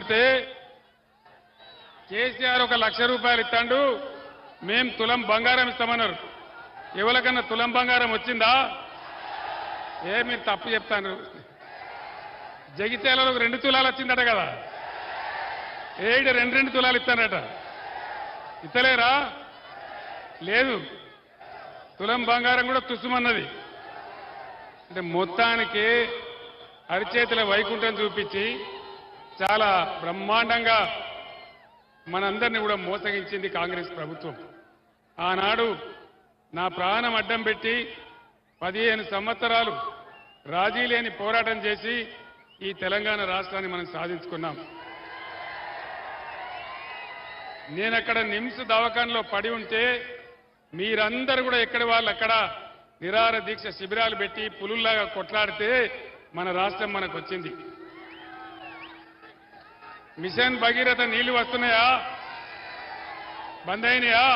పెడితే కేసీఆర్ 1 లక్ష రూపాయలు ఇస్తాడు, మేం తులం బంగారం ఇస్తామన్నారు. ఎవరికన్నా తులం బంగారం వచ్చిందా? మీరు తప్పు చెప్తాను. జగిత్యాలలో 2 తులాలు వచ్చిందట కదా, 2 తులాలు ఇస్తానట. ఇస్తలేరా? లేదు. తులం బంగారం కూడా తుస్సుమన్నది. అంటే మొత్తానికి అరిచేతుల వైకుంఠం చూపించి చాలా బ్రహ్మాండంగా మనందరినీ కూడా మోసగించింది కాంగ్రెస్ ప్రభుత్వం. ఆనాడు నా ప్రాణం అడ్డం పెట్టి 15 సంవత్సరాలు రాజీ లేని పోరాటం చేసి ఈ తెలంగాణ రాష్ట్రాన్ని మనం సాధించుకున్నాం. నేనక్కడ నిమ్స్ దవాఖానలో పడి ఉంటే మీరందరూ కూడా ఎక్కడి వాళ్ళు అక్కడ నిరాహార దీక్ష శిబిరాలు పెట్టి పులుల్లాగా కొట్లాడితే మన రాష్ట్రం మనకు వచ్చింది. మిషన్ భగీరథ నీళ్లు వస్తున్నాయా? బంద్ అయినాయా?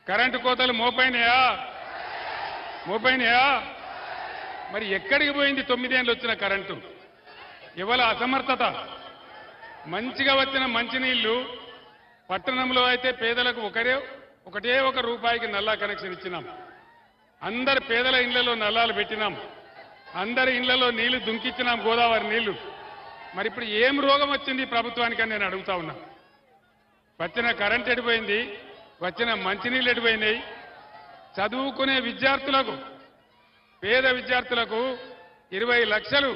కరెంటు కోతలు మోపైనాయా? మరి ఎక్కడికి పోయింది 9 ఏళ్ళు వచ్చిన కరెంటు? ఇవాళ అసమర్థత. మంచిగా వచ్చిన మంచినీళ్లు పట్టణంలో అయితే పేదలకు ఒకటే 1 రూపాయికి నల్లా కనెక్షన్ ఇచ్చినాం. అందరి పేదల ఇళ్లలో నల్లాలు పెట్టినాం. అందరి ఇళ్లలో నీళ్లు దుంకిచ్చినాం, గోదావరి నీళ్లు. మరి ఇప్పుడు ఏం రోగం వచ్చింది ప్రభుత్వానికని నేను అడుగుతా ఉన్నా. వచ్చిన కరెంట్ ఎడిపోయింది, వచ్చిన మంచినీళ్ళు ఎడిపోయినాయి. చదువుకునే విద్యార్థులకు, పేద విద్యార్థులకు 20 లక్షలు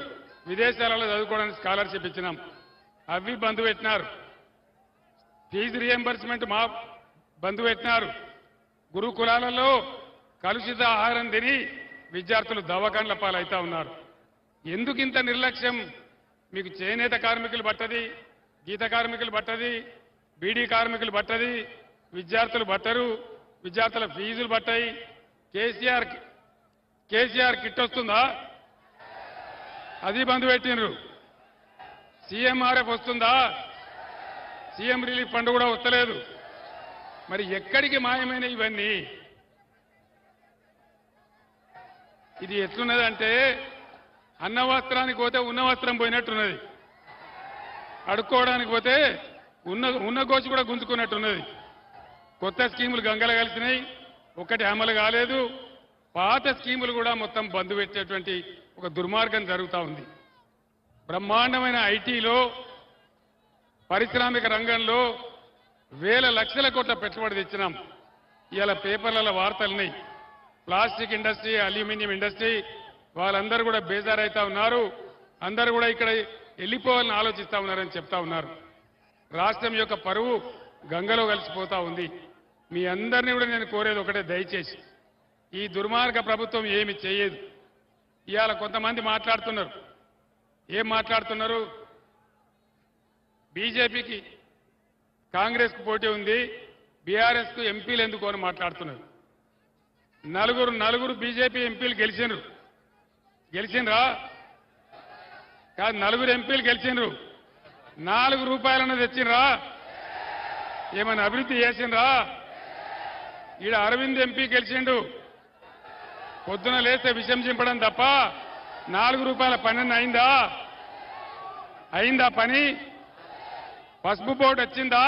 విదేశాలలో చదువుకోవడానికి స్కాలర్షిప్ ఇచ్చినాం. అవి బంద్ పెట్టినారు. ఫీజు రియంబర్స్మెంట్ మా బంద్ పెట్టినారు. గురుకులాలలో కలుషిత ఆహారం తిని విద్యార్థులు దవాఖాన్ల పాలవుతా ఉన్నారు. ఎందుకు ఇంత నిర్లక్ష్యం? మీకు చేనేత కార్మికులు పట్టది, గీత కార్మికులు పట్టది, బీడీ కార్మికులు పట్టది, విద్యార్థులు పట్టరు, విద్యార్థుల ఫీజులు పట్టాయి. కేసీఆర్ కిట్ వస్తుందా? అది బంద్ పెట్టినరు. సీఎంఆర్ఎఫ్ వస్తుందా? సీఎం రిలీఫ్ ఫండ్ కూడా వస్తలేదు. మరి ఎక్కడికి మాయమైన ఇవన్నీ? ఇది ఎట్లున్నదంటే అన్న వస్త్రానికి పోతే ఉన్న వస్త్రం పోయినట్టున్నది, అడుక్కోవడానికి పోతే ఉన్న గోచి కూడా గుంజుకున్నట్టున్నది. కొత్త స్కీములు గంగల కలిసినాయి, ఒకటి అమలు కాలేదు. పాత స్కీములు కూడా మొత్తం బంద్ పెట్టేటువంటి ఒక దుర్మార్గం జరుగుతూ ఉంది. బ్రహ్మాండమైన ఐటీలో, పారిశ్రామిక రంగంలో వేల లక్షల కోట్ల పెట్టుబడి తెచ్చినాం. ఇవాళ పేపర్లలో వార్తలున్నాయి. ప్లాస్టిక్ ఇండస్ట్రీ, అల్యూమినియం ఇండస్ట్రీ వాళ్ళందరూ కూడా బేజారైతా ఉన్నారు. అందరూ కూడా ఇక్కడ వెళ్ళిపోవాలని ఆలోచిస్తా ఉన్నారని చెప్తా ఉన్నారు. రాష్ట్రం యొక్క పరువు గంగలో కలిసిపోతా ఉంది. మీ అందరినీ కూడా నేను కోరేది ఒకటే, దయచేసి ఈ దుర్మార్గ ప్రభుత్వం ఏమి చేయదు. ఇవాళ కొంతమంది మాట్లాడుతున్నారు. ఏం మాట్లాడుతున్నారు? బీజేపీకి కాంగ్రెస్కు పోటీ ఉంది, బీఆర్ఎస్కు ఎంపీలు ఎందుకు అని మాట్లాడుతున్నారు. నలుగురు బీజేపీ ఎంపీలు గెలిచిండ్రా? కాదు, 4 ఎంపీలు గెలిచిండ్రు. 4 రూపాయలన్న తెచ్చిండ్రా? ఏమైనా అభివృద్ధి చేసిండ్రా? ఈడ అరవింద్ ఎంపీ గెలిచిండు. పొద్దున లేస్తే విషం చింపడం తప్ప 4 రూపాయల పని అయిందా పని? పసుపు బోర్డు వచ్చిందా?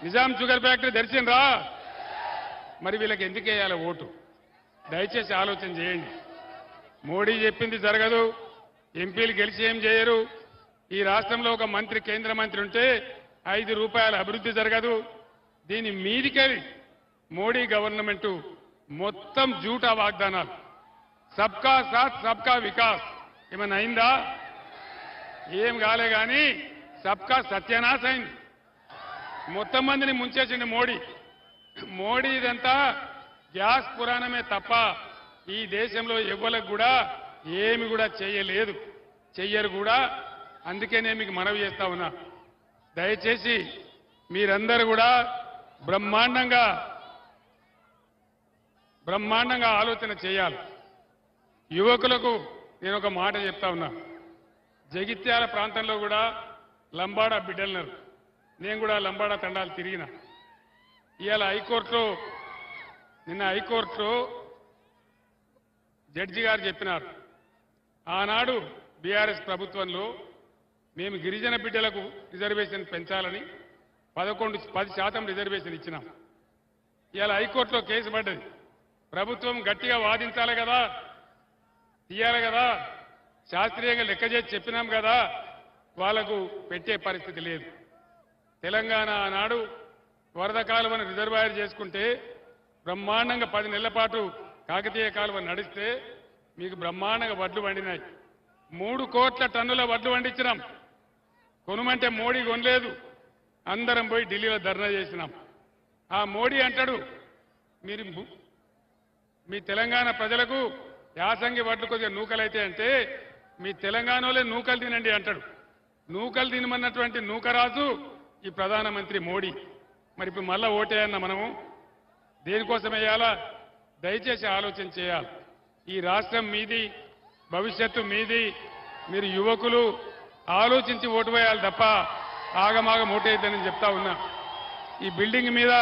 నిజాం షుగర్ ఫ్యాక్టరీ తెరిచిండ్రా? మరి వీళ్ళకి ఎందుకు వేయాలి ఓటు? దయచేసి ఆలోచన చేయండి. మోడీ చెప్పింది జరగదు, ఎంపీలు గెలిచి ఏం చేయరు. ఈ రాష్ట్రంలో ఒక మంత్రి, కేంద్ర మంత్రి ఉంటే 5 రూపాయల అభివృద్ధి జరగదు. దీని మీదికెళ్ళి మోడీ గవర్నమెంట్ మొత్తం జూటా వాగ్దానాలు. సబ్కా సాత్ సబ్కా వికాస్ ఏమైనా అయిందా? ఏం కాలే కానీ సబ్కా సత్యనాశ అయింది. మొత్తం మందిని ముంచేసింది మోడీ. ఇదంతా గ్యాస్ పురాణమే తప్ప ఈ దేశంలో ఎవ్వలకు కూడా ఏమి కూడా చేయలేదు, చెయ్యరు కూడా. అందుకనే మీకు మనవి చేస్తా ఉన్నా, దయచేసి మీరందరూ కూడా బ్రహ్మాండంగా ఆలోచన చేయాలి. యువకులకు నేను ఒక మాట చెప్తా ఉన్నా. జగిత్యాల ప్రాంతంలో కూడా లంబాడా బిడ్డలున్నారు. నేను కూడా లంబాడా తండాలు తిరిగిన. ఇవాళ నిన్న హైకోర్టులో జడ్జి గారు చెప్పినారు, ఆనాడు బీఆర్ఎస్ ప్రభుత్వంలో మేము గిరిజన బిడ్డలకు రిజర్వేషన్ పెంచాలని 10% రిజర్వేషన్ ఇచ్చినాం. ఇవాళ హైకోర్టులో కేసు పడ్డది. ప్రభుత్వం గట్టిగా వాదించాలి కదా, తీయాలి కదా, శాస్త్రీయంగా లెక్క చేసి చెప్పినాం కదా, వాళ్లకు పెట్టే పరిస్థితి లేదు. తెలంగాణ ఆనాడు వరద కాలువను రిజర్వాయర్ చేసుకుంటే బ్రహ్మాండంగా 10 నెలల పాటు కాకతీయ కాలువ నడిస్తే మీకు బ్రహ్మాండంగా వడ్లు వండినాయి. 3 కోట్ల టన్నుల వడ్లు వండించినాం. కొనుమంటే మోడీ కొనలేదు. అందరం పోయి ఢిల్లీలో ధర్నా చేసినాం. ఆ మోడీ అంటాడు, మీరు మీ తెలంగాణ ప్రజలకు యాసంగి వడ్లు కొద్దిగా నూకలైతే అంటే మీ తెలంగాణలో నూకలు తినండి అంటాడు. నూకలు తినమన్నటువంటి నూకరాజు ఈ ప్రధానమంత్రి మోడీ. మరి ఇప్పుడు మళ్ళా ఓటేయన్న మనము దేనికోసం వేయాలా? దయచేసి ఆలోచన చేయాలి. ఈ రాష్ట్రం మీది, భవిష్యత్తు మీది. మీరు యువకులు ఆలోచించి ఓటు వేయాలి తప్ప ఆగమాగం ఓటేద్దని చెప్తా ఉన్నా. ఈ బిల్డింగ్ మీద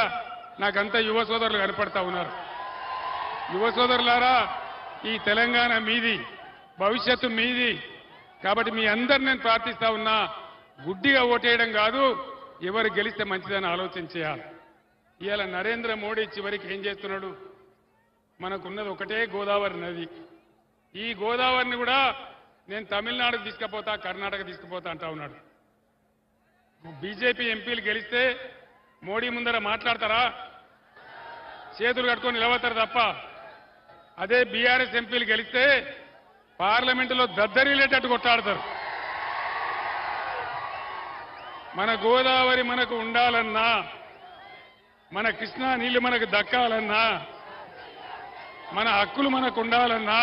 నాకంతా యువ సోదరులు కనపడతా ఉన్నారు. యువ సోదరులారా, ఈ తెలంగాణ మీది, భవిష్యత్తు మీది. కాబట్టి మీ అందరు నేను ప్రార్థిస్తా ఉన్నా, గుడ్డిగా ఓటేయడం కాదు, ఎవరు గెలిస్తే మంచిదని ఆలోచన చేయాలి. ఇవాళ నరేంద్ర మోడీ చివరికి ఏం చేస్తున్నాడు? మనకున్నది ఒకటే గోదావరి నది. ఈ గోదావరిని కూడా నేను తమిళనాడుకు తీసుకుపోతా, కర్ణాటక తీసుకుపోతా అంటా ఉన్నాడు. బీజేపీ ఎంపీలు గెలిస్తే మోడీ ముందర మాట్లాడతారా? చేతులు కట్టుకొని నిలబడతారు తప్ప. అదే బీఆర్ఎస్ ఎంపీలు గెలిస్తే పార్లమెంటులో దద్దరిల్లేటట్టు కొట్లాడతారు. మన గోదావరి మనకు ఉండాలన్నా, మన కృష్ణా నీళ్లు మనకు దక్కాలన్నా, మన హక్కులు మనకు ఉండాలన్నా